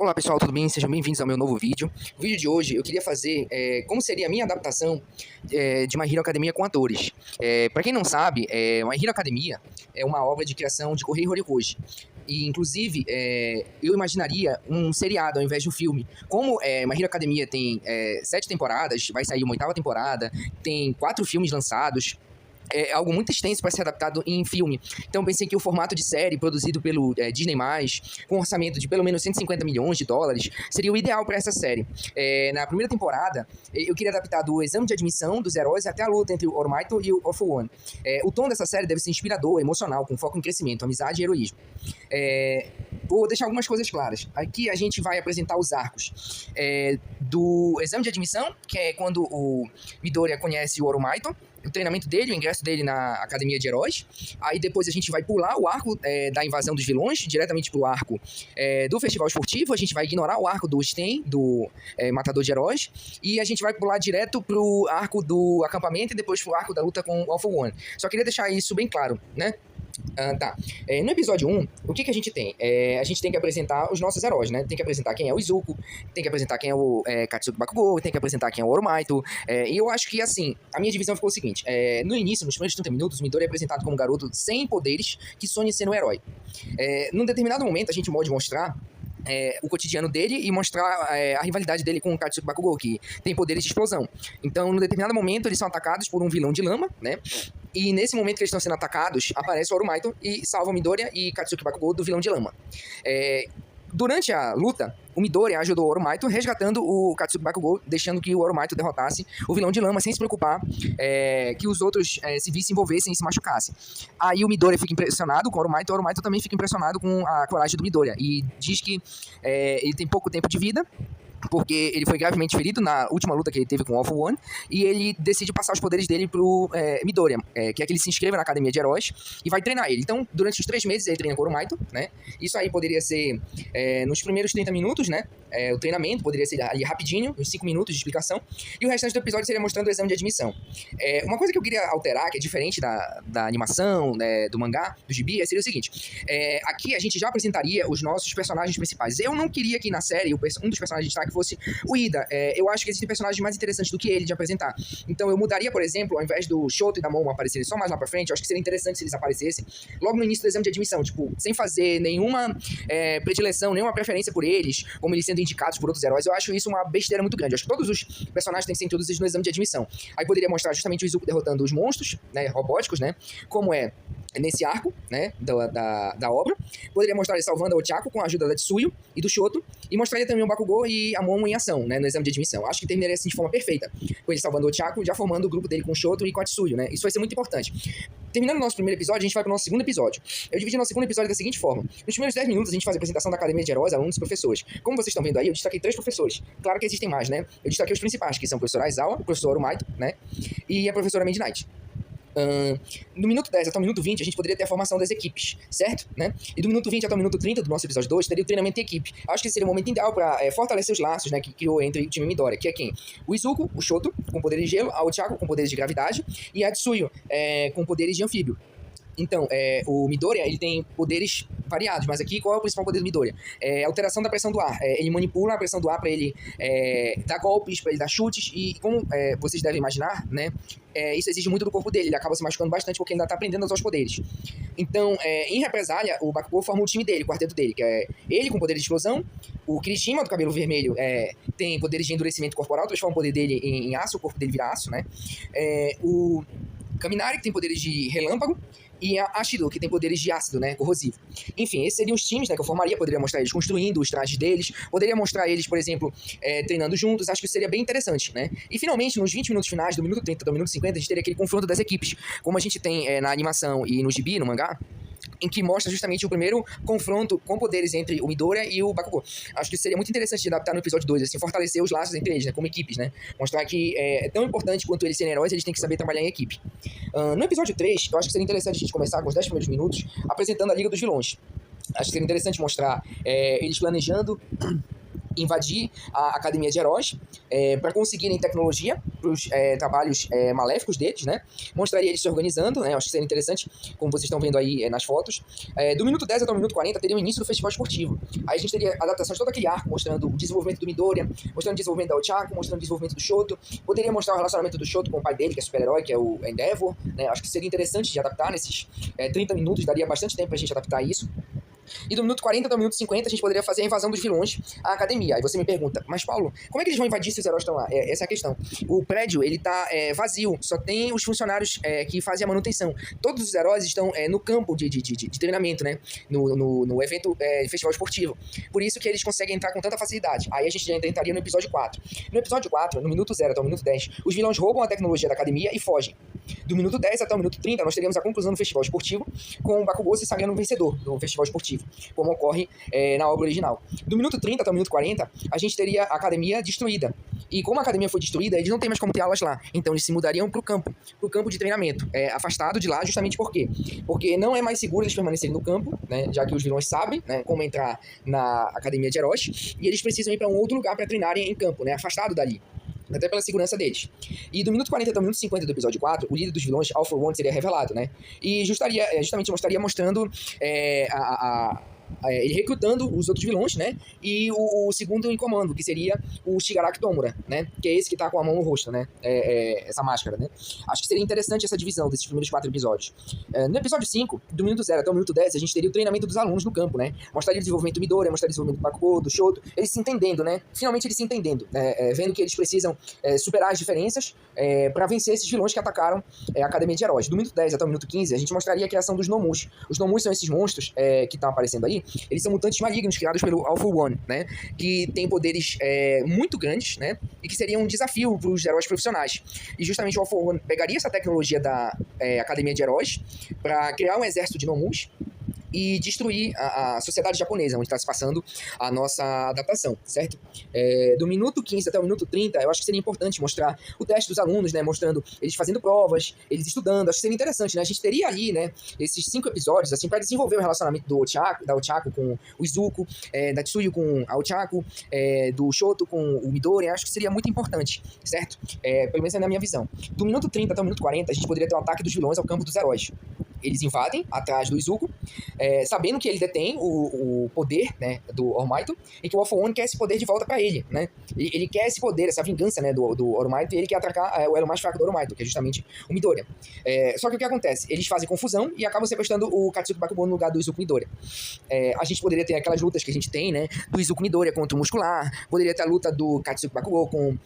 Olá pessoal, tudo bem? Sejam bem-vindos ao meu novo vídeo. No vídeo de hoje eu queria fazer como seria a minha adaptação de My Hero Academia com atores. Para quem não sabe, My Hero Academia é uma obra de criação de Kohei Horikoshi. E, inclusive, eu imaginaria um seriado ao invés de um filme. Como My Hero Academia tem 7 temporadas, vai sair uma 8ª temporada, tem 4 filmes lançados. É algo muito extenso para ser adaptado em filme. Então pensei que o formato de série produzido pelo Disney+, com um orçamento de pelo menos 150 milhões de dólares, seria o ideal para essa série. Na primeira temporada, eu queria adaptar do exame de admissão dos heróis até a luta entre o All Might e o All for One. O tom dessa série deve ser inspirador, emocional, com foco em crescimento, amizade e heroísmo. Vou deixar algumas coisas claras. Aqui a gente vai apresentar os arcos do exame de admissão, que é quando o Midoriya conhece o All Might, o treinamento dele, o ingresso dele na Academia de Heróis. Aí depois a gente vai pular o arco da invasão dos vilões, diretamente pro arco do Festival Esportivo. A gente vai ignorar o arco do Sten, do Matador de Heróis. E a gente vai pular direto pro arco do acampamento e depois pro arco da luta com o All for One. Só queria deixar isso bem claro, né? Tá. No episódio 1, o que a gente tem? A gente tem que apresentar os nossos heróis, né? Tem que apresentar quem é o Izuku, tem que apresentar quem é o Katsuki Bakugou, tem que apresentar quem é o Oromaito. E eu acho que, assim, a minha divisão ficou o seguinte. No início, nos primeiros 30 minutos, o Midori é apresentado como um garoto sem poderes que sonha ser um herói. Num determinado momento, a gente pode mostrar o cotidiano dele e mostrar a rivalidade dele com o Katsuki Bakugou, que tem poderes de explosão. Então, no determinado momento, eles são atacados por um vilão de lama, né? E nesse momento que eles estão sendo atacados, aparece o Oromaito e salva o Midoriya e Katsuki Bakugou do vilão de lama. Durante a luta, o Midoriya ajudou o Oromaito resgatando o Katsuki Bakugou, deixando que o Oromaito derrotasse o vilão de lama sem se preocupar que os outros civis se envolvessem e se machucassem. Aí o Midoriya fica impressionado com o Oromaito também fica impressionado com a coragem do Midoriya e diz que ele tem pouco tempo de vida, porque ele foi gravemente ferido na última luta que ele teve com o All for One, e ele decide passar os poderes dele pro Midoriya, que é que ele se inscreva na Academia de Heróis e vai treinar ele. Então, durante os 3 meses, ele treina com o Oromaito, né? Isso aí poderia ser nos primeiros 30 minutos, né? O treinamento poderia ser ali rapidinho, uns 5 minutos de explicação, e o restante do episódio seria mostrando o exame de admissão. Uma coisa que eu queria alterar, que é diferente da animação, né, do mangá, do gibi, seria o seguinte. Aqui a gente já apresentaria os nossos personagens principais. Eu não queria que na série um dos personagens de destaque fosse o Ida. Eu acho que existem personagens mais interessantes do que ele de apresentar. Então eu mudaria, por exemplo, ao invés do Shoto e da Momo aparecerem só mais lá pra frente, eu acho que seria interessante se eles aparecessem logo no início do exame de admissão, tipo, sem fazer nenhuma predileção, nenhuma preferência por eles, como eles sendo indicados por outros heróis. Eu acho isso uma besteira muito grande. Eu acho que todos os personagens têm que ser introduzidos no exame de admissão. Aí poderia mostrar justamente o Izuku derrotando os monstros, né, robóticos, né, como nesse arco, né, da obra. Poderia mostrar ele salvando a Ochako com a ajuda da Tsuyu e do Shoto, e mostraria também o Bakugou e a Momo em ação, né, no exame de admissão. Acho que terminaria assim de forma perfeita, com ele salvando o Ochako, já formando o grupo dele com o Shoto e com a Tsuyu, né. Isso vai ser muito importante. Terminando o nosso primeiro episódio, a gente vai para o nosso segundo episódio. Eu dividi o nosso segundo episódio da seguinte forma. Nos primeiros 10 minutos, a gente faz a apresentação da Academia de Heróis, alunos e professores. Como vocês estão vendo aí, eu destaquei 3 professores. Claro que existem mais, né. Eu destaquei os principais, que são o professor Aizawa, o professor Oromaito, né, e a professora Midnight. No minuto 10 até o minuto 20, a gente poderia ter a formação das equipes, certo? Né? E do minuto 20 até o minuto 30 do nosso episódio 2, teria o treinamento em equipe. Acho que esse seria o momento ideal para fortalecer os laços, né, que criou entre o time Midoriya, que é quem? O Izuku, o Shoto, com poderes de gelo, a Ochako, com poderes de gravidade, e a Tsuyu, com poderes de anfíbio. Então, o Midoriya, ele tem poderes variados, mas aqui qual é o principal poder do Midoriya? A alteração da pressão do ar. Ele manipula a pressão do ar para ele dar golpes, para ele dar chutes, e como vocês devem imaginar, né, isso exige muito do corpo dele, ele acaba se machucando bastante porque ele ainda está aprendendo a usar os poderes. Então, em represália, o Bakugou forma o time dele, o quarteto dele, que é ele com poder de explosão, o Kirishima, do cabelo vermelho, tem poderes de endurecimento corporal, transforma o poder dele em aço, o corpo dele vira aço, né? O Kaminari, que tem poderes de relâmpago, e a Ashido, que tem poderes de ácido, né, corrosivo. Enfim, esses seriam os times, né, que eu formaria. Poderia mostrar eles construindo os trajes deles, poderia mostrar eles, por exemplo, treinando juntos. Acho que isso seria bem interessante, né. E finalmente, nos 20 minutos finais, do minuto 30 do minuto 50, a gente teria aquele confronto das equipes, como a gente tem na animação e no gibi, no mangá, em que mostra justamente o primeiro confronto com poderes entre o Midoriya e o Bakugou. Acho que seria muito interessante de adaptar no episódio 2, assim, fortalecer os laços entre eles, né, como equipes, né? Mostrar que é tão importante quanto eles serem heróis, eles têm que saber trabalhar em equipe. No episódio 3, eu acho que seria interessante a gente começar com os 10 primeiros minutos apresentando a Liga dos Vilões. Acho que seria interessante mostrar eles planejando invadir a academia de heróis para conseguirem tecnologia para os trabalhos maléficos deles, né? Mostraria eles se organizando, né? Acho que seria interessante, como vocês estão vendo aí nas fotos. Do minuto 10 até o minuto 40 teria o início do festival esportivo. Aí a gente teria adaptações de todo aquele arco, mostrando o desenvolvimento do Midoriya, mostrando o desenvolvimento da Ochako, mostrando o desenvolvimento do Shoto. Poderia mostrar o relacionamento do Shoto com o pai dele, que é super-herói, que é o Endeavor, né? Acho que seria interessante de adaptar nesses 30 minutos, daria bastante tempo pra gente adaptar isso. E do minuto 40 até o minuto 50 a gente poderia fazer a invasão dos vilões à academia. Aí você me pergunta, mas Paulo, como é que eles vão invadir se os heróis estão lá? Essa é a questão. O prédio, ele tá vazio, só tem os funcionários que fazem a manutenção. Todos os heróis estão no campo de treinamento, né? No evento festival esportivo. Por isso que eles conseguem entrar com tanta facilidade. Aí a gente já entraria no episódio 4. No episódio 4, no minuto 0 até o minuto 10, os vilões roubam a tecnologia da academia e fogem. Do minuto 10 até o minuto 30, nós teríamos a conclusão do festival esportivo, com o Bakugou se sagrando um vencedor do festival esportivo, como ocorre na obra original. Do minuto 30 até o minuto 40, a gente teria a academia destruída. E como a academia foi destruída, eles não tem mais como ter aulas lá. Então eles se mudariam pro campo de treinamento, afastado de lá justamente por quê? Porque não é mais seguro eles permanecerem no campo, né, já que os vilões sabem, né, como entrar na academia de heróis, e eles precisam ir para um outro lugar para treinarem em campo, né, afastado dali. Até pela segurança deles. E do minuto 40 até o minuto 50 do episódio 4, o líder dos vilões, All For One, seria revelado, né? E justamente mostrando ele recrutando os outros vilões, né? E o segundo em comando, que seria o Shigaraki Tomura, né? Que é esse que tá com a mão no rosto, né? Essa máscara, né? Acho que seria interessante essa divisão desses primeiros 4 episódios. No episódio 5, do minuto 0 até o minuto 10, a gente teria o treinamento dos alunos no campo, né? Mostraria o desenvolvimento do Midoriya, mostraria o desenvolvimento do Bakugou, do Shoto, eles se entendendo, né? Finalmente eles se entendendo, vendo que eles precisam superar as diferenças para vencer esses vilões que atacaram a Academia de Heróis. Do minuto 10 até o minuto 15, a gente mostraria a criação dos Nomus. Os Nomus são esses monstros que estão aparecendo aí. Eles são mutantes malignos criados pelo All For One, né? Que tem poderes muito grandes, né? E que seriam um desafio para os heróis profissionais. E justamente o All For One pegaria essa tecnologia da Academia de Heróis para criar um exército de Nomus e destruir a sociedade japonesa, onde está se passando a nossa adaptação, certo? Do minuto 15 até o minuto 30, eu acho que seria importante mostrar o teste dos alunos, né? Mostrando eles fazendo provas, eles estudando. Acho que seria interessante, né? A gente teria ali, né, esses 5 episódios, assim, para desenvolver o relacionamento da Ochako com o Izuku, da Tsuyu com a Ochako, do Shoto com o Midoriya. Acho que seria muito importante, certo? Pelo menos é na minha visão. Do minuto 30 até o minuto 40, a gente poderia ter um ataque dos vilões ao campo dos heróis. Eles invadem atrás do Izuku, sabendo que ele detém o poder, né, do All Might, e que o All For One quer esse poder de volta pra ele, né? Ele quer esse poder, essa vingança, né, do All Might, e ele quer atacar o elo mais fraco do All Might, que é justamente o Midoriya. Só que o que acontece? Eles fazem confusão e acabam sequestrando o Katsuki Bakugou no lugar do Izuku Midoriya. A gente poderia ter aquelas lutas que a gente tem, né, do Izuku Midoriya contra o Muscular, poderia ter a luta do Katsuki Bakugou com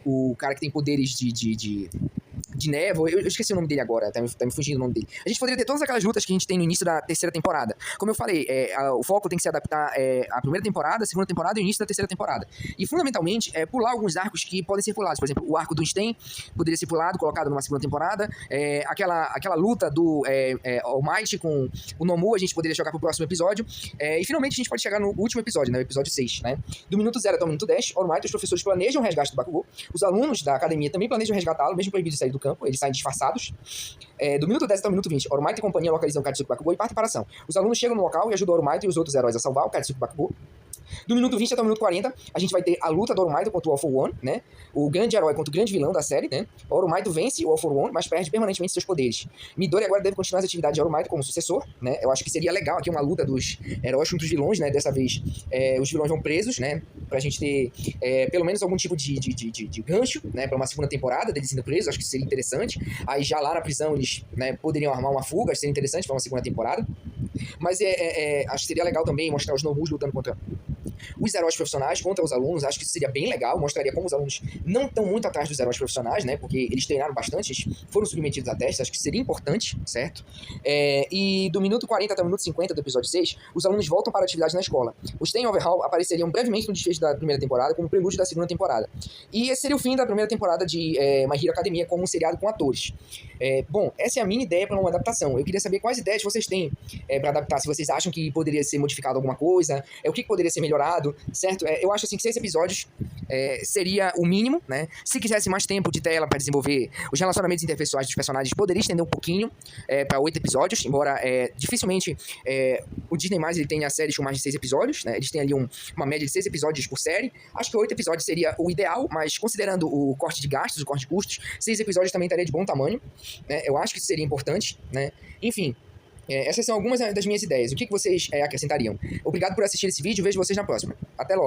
o cara que tem poderes de névoa, eu esqueci o nome dele agora, tá me fugindo o nome dele. A gente poderia ter todas aquelas lutas que a gente tem no início da terceira temporada. Como eu falei, o foco tem que se adaptar à primeira temporada, à segunda temporada e ao início da terceira temporada. E, fundamentalmente, pular alguns arcos que podem ser pulados. Por exemplo, o arco do Sten poderia ser pulado, colocado numa segunda temporada. Aquela luta do All Might com o Nomu, a gente poderia jogar pro próximo episódio. E, finalmente, a gente pode chegar no último episódio, né, o episódio 6, né? Do minuto 0 até o minuto 10, All Might, os professores planejam o resgate do Bakugou. Os alunos da academia também planejam resgatá-lo, mesmo proibido de sair do campo, eles saem disfarçados. Do minuto 10 até o minuto 20, All Might e companhia localizam o Katsuki Bakugou e partem para a ação. Os alunos chegam no local e ajudam o All Might e os outros heróis a salvar o Katsuki Bakugou. Do minuto 20 até o minuto 40, a gente vai ter a luta do All Might contra o All For One, né? O grande herói contra o grande vilão da série, né? O All Might vence o All For One, mas perde permanentemente seus poderes. Midoriya agora deve continuar as atividades de All Might como sucessor, né? Eu acho que seria legal aqui uma luta dos heróis contra os vilões, né? Dessa vez, os vilões vão presos, né? Pra gente ter pelo menos algum tipo de gancho, né? Pra uma segunda temporada deles indo presos, acho que seria interessante. Aí já lá na prisão eles, né, poderiam armar uma fuga, acho que seria interessante pra uma segunda temporada. Mas acho que seria legal também mostrar os Nomus lutando contra os heróis profissionais contra os alunos. Acho que isso seria bem legal, mostraria como os alunos não estão muito atrás dos heróis profissionais, né, porque eles treinaram bastante, eles foram submetidos a testes, acho que seria importante, certo? E do minuto 40 até o minuto 50 do episódio 6, os alunos voltam para a atividade na escola. Os Ten Overhaul apareceriam brevemente no desfecho da primeira temporada, como prelúdio da segunda temporada. E esse seria o fim da primeira temporada de My Hero Academia como um seriado com atores. Bom, essa é a minha ideia para uma adaptação. Eu queria saber quais ideias vocês têm para adaptar, se vocês acham que poderia ser modificado alguma coisa, o que poderia ser melhorado elaborado, certo? Eu acho assim que 6 episódios seria o mínimo, né? Se quisesse mais tempo de tela para desenvolver os relacionamentos interpessoais dos personagens, poderia estender um pouquinho para 8 episódios, embora dificilmente o Disney+, ele tenha séries com mais de 6 episódios, né? Eles têm ali uma média de 6 episódios por série. Acho que 8 episódios seria o ideal, mas considerando o corte de gastos, o corte de custos, 6 episódios também estaria de bom tamanho, né? Eu acho que isso seria importante, né? Enfim, essas são algumas das minhas ideias. O que vocês acrescentariam? Obrigado por assistir esse vídeo, vejo vocês na próxima. Até logo!